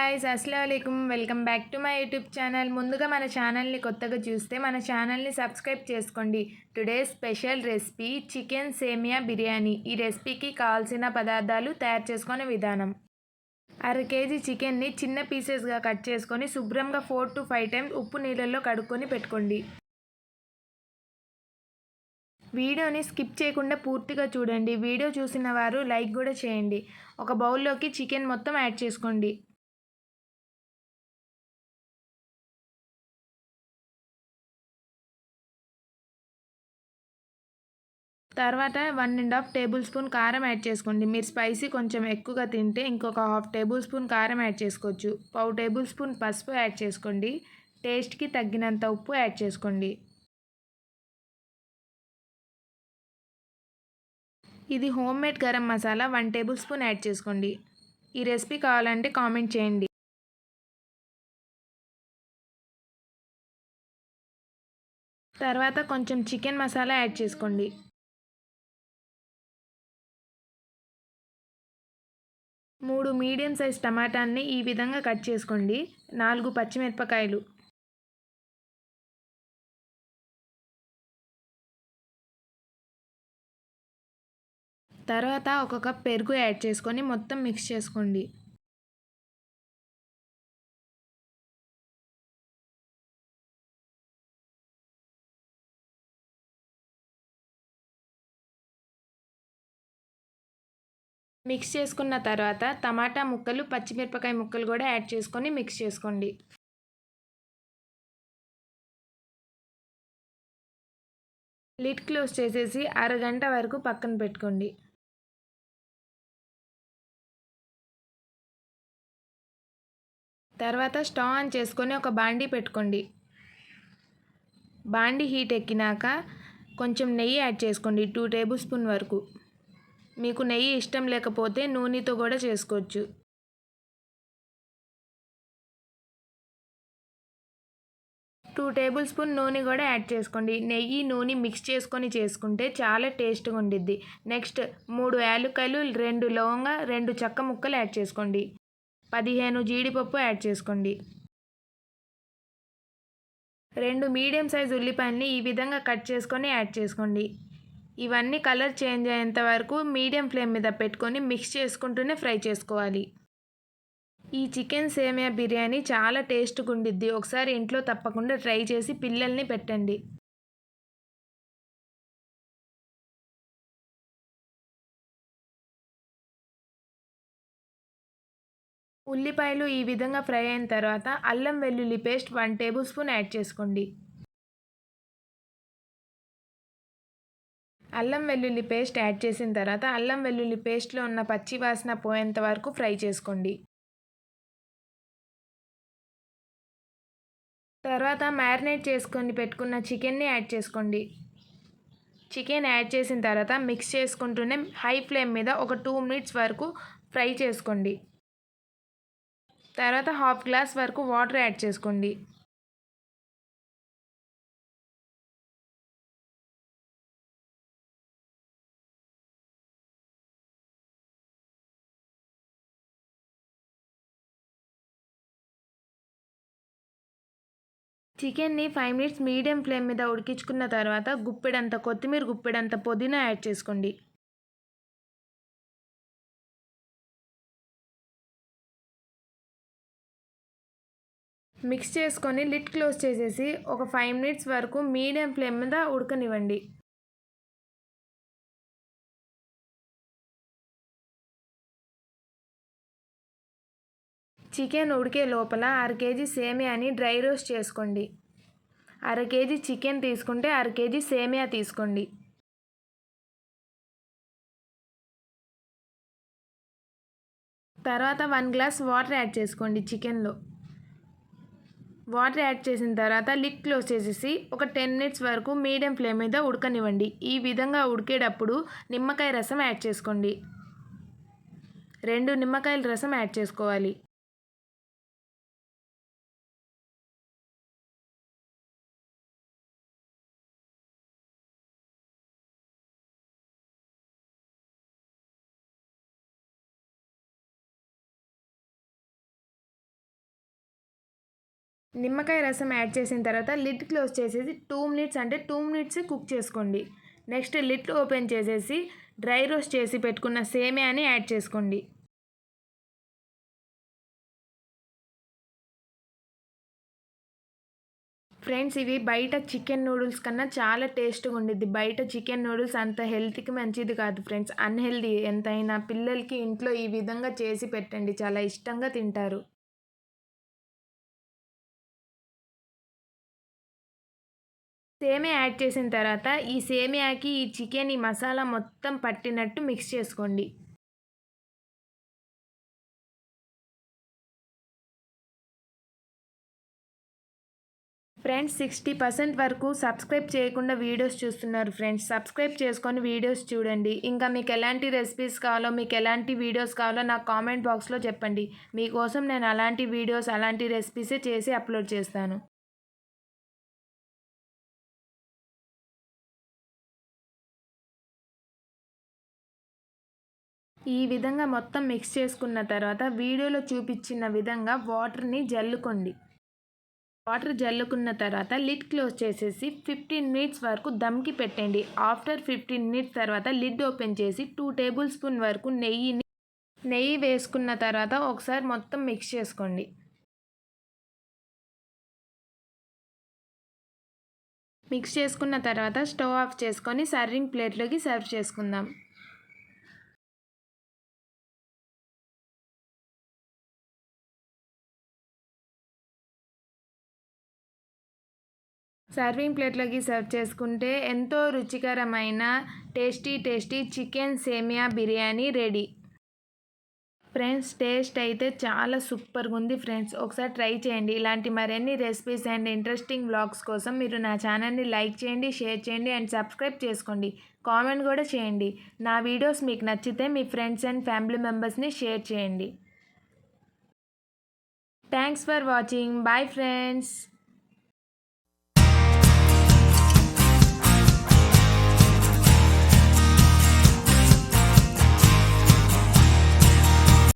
Guys అస్సలాముఅలైకుం welcome back to my YouTube channel. ముందుగా మన ఛానల్ని కొత్తగా చూస్తే మన ఛానల్ని సబ్స్క్రైబ్ చేసుకోండి. టుడే స్పెషల్ రెసిపీ చికెన్ సేమియా బిర్యానీ. ఈ రెసిపీకి కావాల్సిన పదార్థాలు తయారు చేసుకునే విధానం. అర కేజీ చికెన్ని చిన్న పీసెస్గా కట్ చేసుకొని శుభ్రంగా 4 to 5 టైమ్స్ ఉప్పు నీళ్ళల్లో కడుక్కొని పెట్టుకోండి. వీడియోని స్కిప్ చేయకుండా పూర్తిగా చూడండి. వీడియో చూసిన వారు లైక్ కూడా చేయండి. ఒక బౌల్లోకి చికెన్ మొత్తం యాడ్ చేసుకోండి. తర్వాత 1½ టేబుల్ స్పూన్ కారం యాడ్ చేసుకోండి. మీరు స్పైసీ కొంచెం ఎక్కువగా తింటే ఇంకొక ½ టేబుల్ స్పూన్ కారం యాడ్ చేసుకోవచ్చు. పావు టేబుల్ స్పూన్ పసుపు యాడ్ చేసుకోండి. టేస్ట్కి తగ్గినంత ఉప్పు యాడ్ చేసుకోండి. ఇది home made garam masala 1 table spoon add చేసుకోండి. ఈ రెసిపీ కావాలంటే కామెంట్ చేయండి. తర్వాత కొంచెం చికెన్ మసాలా యాడ్ చేసుకోండి. 3 మీడియం సైజ్ టమాటాన్ని ఈ విధంగా కట్ చేసుకోండి. 4 పచ్చిమిరపకాయలు, తర్వాత 1 కప్ పెరుగు యాడ్ చేసుకొని మొత్తం మిక్స్ చేసుకోండి. మిక్స్ చేసుకున్న తర్వాత టమాటా ముక్కలు, పచ్చిమిరపకాయ ముక్కలు కూడా యాడ్ చేసుకొని మిక్స్ చేసుకోండి. లిడ్ క్లోజ్ చేసేసి అరగంట వరకు పక్కన పెట్టుకోండి. తర్వాత స్టవ్ ఆన్ చేసుకొని ఒక బాండీ పెట్టుకోండి. బాండీ హీట్ ఎక్కినాక కొంచెం నెయ్యి యాడ్ చేసుకోండి. 2 టేబుల్ స్పూన్ వరకు. మీకు నెయ్యి ఇష్టం లేకపోతే నూనెతో కూడా చేసుకోవచ్చు. టూ టేబుల్ స్పూన్ నూనె కూడా యాడ్ చేసుకోండి. నెయ్యి నూనె మిక్స్ చేసుకొని చేసుకుంటే చాలా టేస్ట్గా ఉండిద్ది. నెక్స్ట్ 3 యాలక్కాయలు, 2 లవంగ, 2 చెక్క ముక్కలు యాడ్ చేసుకోండి. 15 జీడిపప్పు యాడ్ చేసుకోండి. 2 మీడియం సైజ్ ఉల్లిపాయల్ని ఈ విధంగా కట్ చేసుకొని యాడ్ చేసుకోండి. ఇవన్నీ కలర్ చేంజ్ అయ్యేంత వరకు మీడియం ఫ్లేమ్ మీద పెట్టుకొని మిక్స్ చేసుకుంటూనే ఫ్రై చేసుకోవాలి. ఈ చికెన్ సేమియా బిర్యానీ చాలా టేస్ట్గా ఉండిద్ది. ఒకసారి ఇంట్లో తప్పకుండా ట్రై చేసి పిల్లల్ని పెట్టండి. ఉల్లిపాయలు ఈ విధంగా ఫ్రై అయిన తర్వాత అల్లం వెల్లుల్లి పేస్ట్ 1 టేబుల్ స్పూన్ యాడ్ చేసుకోండి. అల్లం వెల్లుల్లి పేస్ట్ యాడ్ చేసిన తర్వాత అల్లం వెల్లుల్లి పేస్ట్లో ఉన్న పచ్చి వాసన పోయేంత వరకు ఫ్రై చేసుకోండి. తర్వాత మ్యారినేట్ చేసుకొని పెట్టుకున్న చికెన్ని యాడ్ చేసుకోండి. చికెన్ యాడ్ చేసిన తర్వాత మిక్స్ చేసుకుంటూనే హై ఫ్లేమ్ మీద ఒక 2 మినిట్స్ వరకు ఫ్రై చేసుకోండి. తర్వాత ½ గ్లాస్ వరకు వాటర్ యాడ్ చేసుకోండి. చికెన్ని 5 మినిట్స్ మీడియం ఫ్లేమ్ మీద ఉడికించుకున్న తర్వాత గుప్పెడంత కొత్తిమీర, గుప్పెడంత పుదీనా యాడ్ చేసుకోండి. మిక్స్ చేసుకొని లిడ్ క్లోజ్ చేసేసి ఒక 5 మినిట్స్ వరకు మీడియం ఫ్లేమ్ మీద ఉడకనివ్వండి. చికెన్ ఉడికే లోపల అర కేజీ సేమియాని డ్రై రోస్ట్ చేసుకోండి. అర కేజీ చికెన్ తీసుకుంటే అర కేజీ సేమియా తీసుకోండి. తర్వాత 1 గ్లాస్ వాటర్ యాడ్ చేసుకోండి. చికెన్లో వాటర్ యాడ్ చేసిన తర్వాత లిడ్ క్లోజ్ చేసేసి ఒక 10 మినిట్స్ వరకు మీడియం ఫ్లేమ్ మీద ఉడకనివ్వండి. ఈ విధంగా ఉడికేటప్పుడు నిమ్మకాయ రసం యాడ్ చేసుకోండి. 2 నిమ్మకాయల రసం యాడ్ చేసుకోవాలి. నిమ్మకాయ రసం యాడ్ చేసిన తర్వాత లిడ్ క్లోజ్ చేసేసి 2 మినిట్స్ అంటే 2 మినిట్స్ కుక్ చేసుకోండి. నెక్స్ట్ లిడ్ ఓపెన్ చేసేసి డ్రై రోస్ట్ చేసి పెట్టుకున్న సేమియాని యాడ్ చేసుకోండి. ఫ్రెండ్స్, ఇవి బయట చికెన్ నూడిల్స్ కన్నా చాలా టేస్ట్గా ఉండిద్ది. బయట చికెన్ నూడిల్స్ అంత హెల్త్కి మంచిది కాదు ఫ్రెండ్స్, అన్హెల్దీ ఎంతైనా. పిల్లలకి ఇంట్లో ఈ విధంగా చేసి పెట్టండి, చాలా ఇష్టంగా తింటారు. సేమియా యాడ్ చేసిన తర్వాత ఈ సేమియాకి ఈ చికెన్ ఈ మసాలా మొత్తం పట్టినట్టు మిక్స్ చేసుకోండి. ఫ్రెండ్స్, 60% వరకు సబ్స్క్రైబ్ చేయకుండా వీడియోస్ చూస్తున్నారు ఫ్రెండ్స్. సబ్స్క్రైబ్ చేసుకొని వీడియోస్ చూడండి. ఇంకా మీకు ఎలాంటి రెసిపీస్ కావాలో, మీకు ఎలాంటి వీడియోస్ కావాలో నాకు కామెంట్ బాక్స్లో చెప్పండి. మీకోసం నేను అలాంటి వీడియోస్, అలాంటి రెసిపీసే చేసి అప్లోడ్ చేస్తాను. ఈ విధంగా మొత్తం మిక్స్ చేసుకున్న తర్వాత వీడియోలో చూపించిన విధంగా వాటర్ని జల్లుకోండి. వాటర్ జల్లుకున్న తర్వాత లిడ్ క్లోజ్ చేసేసి 15 మినిట్స్ వరకు దమ్కి పెట్టండి. ఆఫ్టర్ 15 మినిట్స్ తర్వాత లిడ్ ఓపెన్ చేసి 2 టేబుల్ స్పూన్ వరకు నెయ్యి వేసుకున్న తర్వాత ఒకసారి మొత్తం మిక్స్ చేసుకోండి. మిక్స్ చేసుకున్న తర్వాత స్టవ్ ఆఫ్ చేసుకొని సర్వింగ్ ప్లేట్లోకి సర్వ్ చేసుకుందాం. సర్వింగ్ ప్లేట్లోకి సర్వ్ చేసుకుంటే ఎంతో రుచికరమైన టేస్టీ చికెన్ సేమియా బిర్యానీ రెడీ. ఫ్రెండ్స్, టేస్ట్ అయితే చాలా సూపర్గా ఉంది ఫ్రెండ్స్. ఒకసారి ట్రై చేయండి. ఇలాంటి మరిన్ని రెసిపీస్ అండ్ ఇంట్రెస్టింగ్ వ్లాగ్స్ కోసం మీరు నా ఛానల్ని లైక్ చేయండి, షేర్ చేయండి అండ్ సబ్స్క్రైబ్ చేసుకోండి. కామెంట్ కూడా చేయండి. నా వీడియోస్ మీకు నచ్చితే మీ ఫ్రెండ్స్ అండ్ ఫ్యామిలీ మెంబర్స్ని షేర్ చేయండి. Thanks for watching. Bye friends.